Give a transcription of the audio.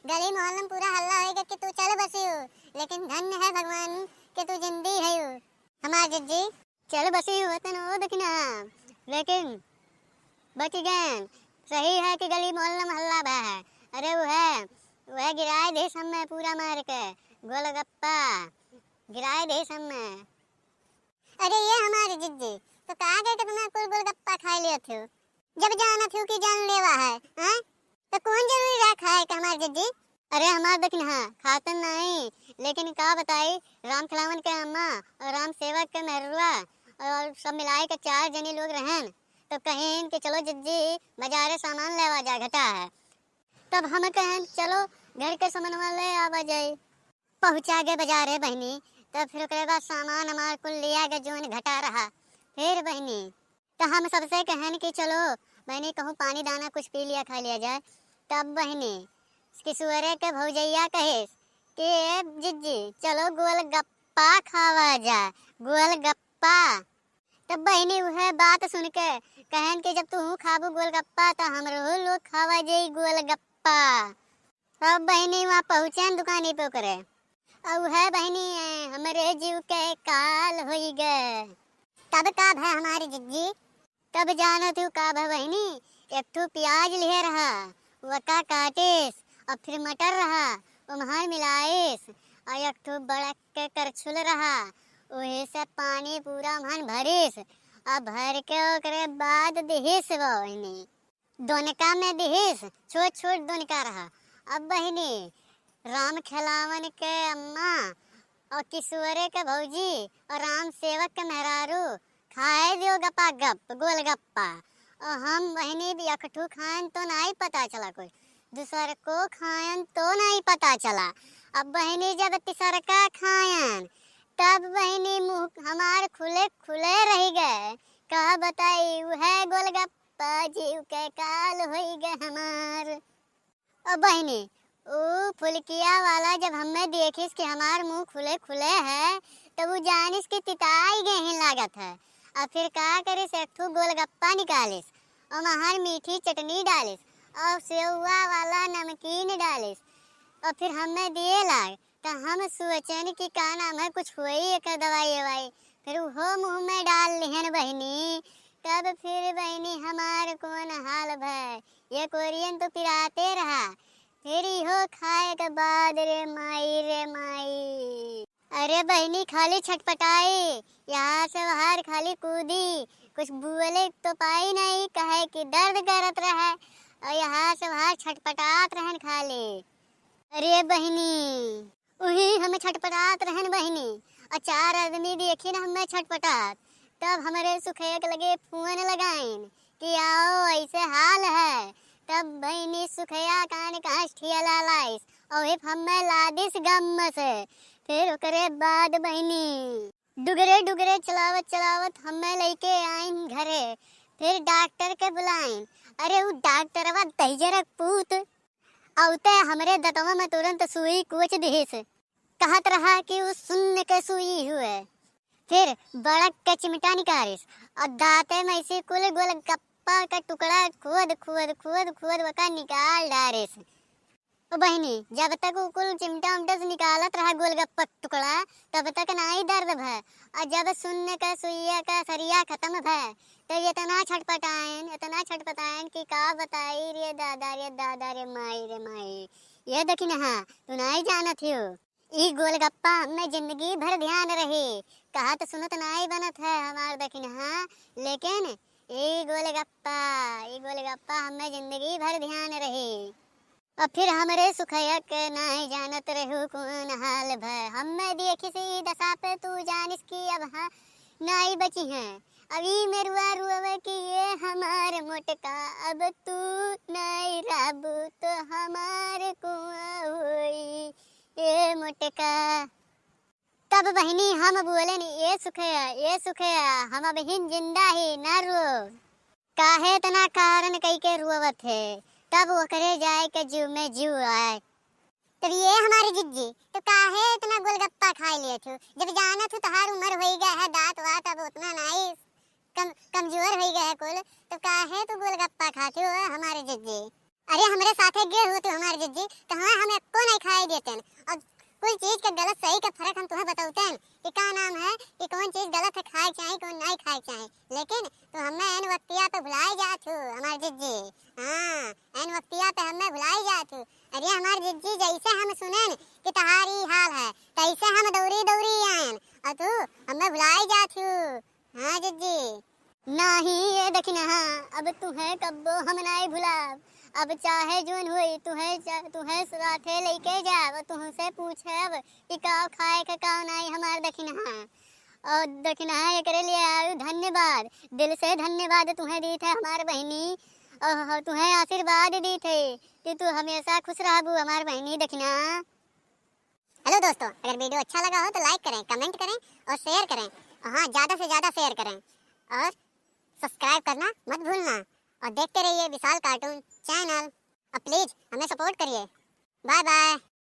गली मोहल्ले में पूरा हल्ला होएगा कि तू चल बसी हो, लेकिन धन्य है भगवान कि तू जिंदी है हो। हमार जिज्जी चल बसी हो तन ओ देखना, लेकिन बच गए। सही है कि गली मोहल्ले में हल्ला बा है। अरे वह गिराए दे सब में पूरा मार के गोलगप्पा गिराए दे सब में। अरे ये हमारे जिज्जी तो कहा गए कि तुम्हें कुल गोलगप्पा खा लिया थे जब जाना थी कि जान लेवा है, हैं? तो कौन जरूरी रखा है कि हमारे जिज्जी? अरे हमार देखना खातन नहीं, लेकिन का बताई राम खिलावन के अम्मा और राम सेवक के मेहरुआ और सब मिलाए के 4 जने लोग रहन। तो कहें कि चलो जिज्जी बाजारे सामान लेवा जा घटा है। तब हम कहें चलो घर के सामान ले आवा जाए। पहुंचा गए बाजारे बहनी। तब फिर उसके बाद सामान हमार कुल लिया गया जोन घटा रहा। फिर बहनी तो हम सबसे कहन कि चलो बहनी कहूँ पानी दाना कुछ पी लिया खा लिया जाए। तब बहनी किशोरे के भौजैया कहे कि जिज्जी चलो गोलगप्पा खावा जाए गोलगप्पा। तब बहनी वह बात सुन के कहन कि जब तू खाबू गोलगप्पा तो हमरो लोग खावा जाई गोलगप्पा। तब बहनी वहाँ पहुँचे दुकानी पे करे और वह बहनी हमारे जीव के काल हो गए। तब का है हमारी जिज्जी? तब जानो तू का है बहनी, एक ठो प्याज ले रहा वका काटिस और फिर मटर रहा उम्हर मिलाइस और एक ठो बड़ा के करछुल रहा वही से पानी पूरा मन भरिस और भर के ओकरे बाद दिहिस बहनी दोनका में दिहिस छोट छोट दोनका रहा। अब बहनी राम खिलावन के अम्मा और किशोरे के भौजी और राम सेवक के मेहरारू खाए दियो गप्पा गप गोलगप्पा। और हम बहनी भी अकठू खान तो नहीं पता चला, कुछ दूसरे को खायन तो नहीं पता चला। अब बहनी जब तीसरका खायन तब बहनी मुंह हमार खुले खुले रह गए। कहा बताई वह गोलगप्पा जीव के काल हो गए हमार। अब बहनी ओ फुलकिया वाला जब हमें देखिस कि हमार मुंह खुले खुले है तो वो जानिस कि तिताई गहन लागत है। और फिर का करिस एक ठो गोलगप्पा निकालिस और वहाँ मीठी चटनी डालिस और सेवा वाला नमकीन डालिस और फिर हमें दिए लाग। तो हम सोचन कि का नाम है कुछ हुई एक दवाई ववाई फिर वो मुँह में डाल लिहन बहनी। तब फिर बहनी हमार कौन हाल भय ये कोरियन तो पिराते रहा। फिर इहो खाए के बाद रे माई। अरे बहनी खाली छटपटाई यहाँ से बाहर खाली कूदी कुछ बोले तो पाई नहीं कहे कि दर्द करत रहे और यहाँ से बाहर छटपटात रहन खाली। अरे बहनी वही हमें छटपटात रहन बहनी और 4 आदमी देखी ना हमें छटपटात। तब हमारे सुखेक लगे फोन लगाइन कि आओ ऐसे हाल है। तब बहनी सुखया कान काश ठियाला लाइस और हमें लादिस गम से। फिर ओकरे बाद बहनी डुगरे डुगरे चलावत हमें लेके आइन घरे। फिर डॉक्टर के बुलाइन। अरे वो डॉक्टरवा दहिजरक पूत औते हमरे दतवा में तुरंत सुई कुछ दिहिस कहत रहा कि वो सुन्न के सुई हुए। फिर बड़क के चिमटा निकालिस और दांते में से कुल गोलगप्पा का टुकड़ा खोद वका निकाल डारिस। ओ बहनी जब तक वो कुल चिमटा उमटा से निकालत रहा गोलगप्पा टुकड़ा तब तक नहीं दर्द भय। और जब सुन्न का सुइया का सरिया खत्म भय तो इतना छटपटायन कि का बताई रे दादा रे माई। ये देखी ना तू नहीं जानत हो ई गोलगप्पा हमें जिंदगी भर ध्यान रही। कहा तो सुनत नहीं बनत है हमार देखी ना, लेकिन ई गोलगप्पा हमें जिंदगी भर ध्यान रही। और फिर हमरे सुखया के नहीं जानत रहू कौन हाल भय। हमें देखी सी दशा पे तू जानिस की अब नहीं बची हैं। अभी मेरुआ रुआ कि ये हमार मोटका अब तू नहीं राबू तो हमारे कुआं हुई ये मोटका। तब बहनी हम बोले नहीं ये सुखया हम अब हिन जिंदा ही न रो काहे तना कारण कई के रुवत है। तब वो करे जाए के जीव में जीव आए। तब ये हमारी जिज्जी तो काहे इतना गोलगप्पा खा लिए थे जब जाना था तहार उम्र हो गया है दांत वात अब उतना नहीं कमजोर हो गया है कुल तो काहे तो गोलगप्पा खाते हो हमारे जिज्जी। अरे हमारे साथे गे हो तू हमारे जिज्जी तो हमें को नहीं खाई देते हैं। और कोई चीज का गलत सही का फर्क हम तुम्हें बताते हैं कि क्या नाम है कि कौन चीज गलत है खाए चाहिए कौन नहीं खाए चाहिए। लेकिन तो हमें एन वक्तिया पे भुलाई जात हो हमारे जिज्जी। हाँ एन वक्तिया पे हमें भुलाई जात हो। अरे हमारे जिज्जी जैसे हम सुने कि तहारी हाल है तैसे हम दौड़ी दौड़ी आए और तू हमें भुलाई जात हो। हाँ जिज्जी नहीं ये देखना अब तू है कब्बो हम नहीं भुलाब। अब चाहे जोन हुई तुहे साथे लेके जाब तुहसे पूछब कि का खाए का का नहीं हमार दखिना। और दखिना एकरे लिए आयु धन्यवाद दिल से धन्यवाद तुम्हें दी थे हमार बहनी और तुम्हें आशीर्वाद दी थे कि तू हमेशा खुश रहबू हमार बहनी दखिना। हेलो दोस्तों, अगर वीडियो अच्छा लगा हो तो लाइक करें, कमेंट करें और शेयर करें। हाँ ज़्यादा से ज़्यादा शेयर करें और सब्सक्राइब करना मत भूलना और देखते रहिए विशाल कार्टून चैनल। अब प्लीज हमें सपोर्ट करिए। Bye bye.